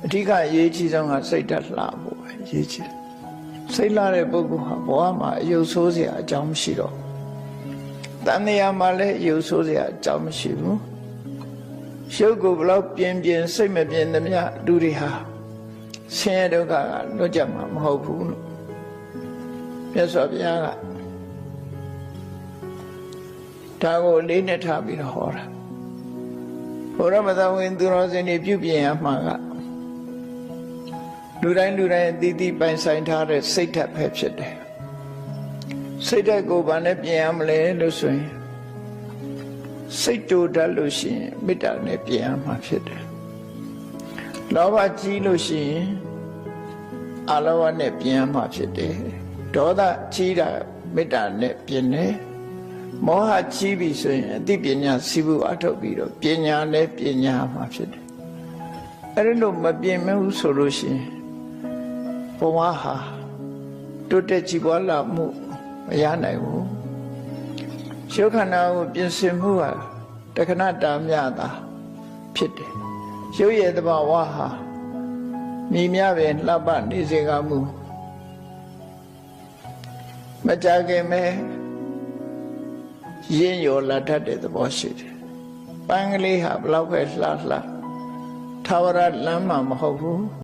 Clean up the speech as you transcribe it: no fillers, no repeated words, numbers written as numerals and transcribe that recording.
အဓိကရေးကြီးဆုံးကစိတ်ဓာတ်လှဖို့ပဲရေးကြီးတယ်စိတ်လှတဲ့ပုဂ္ဂိုလ်ဟာဘဝမှာအယုတ်ဆိုးစရာအကြောင်းမရှိတော့တဏှာမှာလည်းအယုတ်ဆိုးစရာအကြောင်းမရှိဘူးရုပ်ကိုဘလောက်ပြင်းပြင်းစိတ်မပြင်းသမျှလူတွေဟာဆင်းရဲဒုက္ခကလွတ်ကြမှာမဟုတ်ဘူးလို့မြတ်စွာဘုရားကဒါကိုလေးနဲ့ထားပြီးတော့ဟောတာဘုရားမသာဝင်သူတော်စင်တွေပြုပြင်ရမှာကလူတိုင်းအသီးသီးပိုင်ဆိုင်ထားတဲ့စိတ်ဓာတ်ပဲဖြစ်တယ်စိတ်ဓာတ်ကိုဘာနဲ့ပြင်ရမလဲလို့ဆိုရင်စိတ်တူတတ်လို့ရှိရင်မေတ္တာနဲ့ပြင်ရမှာဖြစ်တယ်လောဘကြီးလို့ရှိရင်အလောဘနဲ့ပြင်ရမှာဖြစ်တယ်ဒေါသကြီးတာမေတ္တာနဲ့ပြင်တယ်မောဟကြီးပြီဆိုရင်အသိပညာစီးပူအထုတ်ပြီးတော့ပညာနဲ့ပညာမှာဖြစ်တယ်အဲ့ဒီလိုမပြင်မဘူးဆိုလို့ရှိရင်ဘဝဟာတိုးတက်ကြည်ပွားလာမှုမရနိုင်ဘူးရုပ်ခန္ဓာကိုပြင်ဆင်မှုဟာတခဏတာမြတာဖြစ်တယ်ရုပ်ရဲ့သဘာဝဟာမြင်မြပဲလှပနေစေကမူမကြခင်မဲ့ရင်းရောလာတတ်တဲ့သဘောရှိတယ်ပန်းကလေးဟာဘလောက်ပဲလှထာဝရလမ်းမှာမဟုတ်ဘူး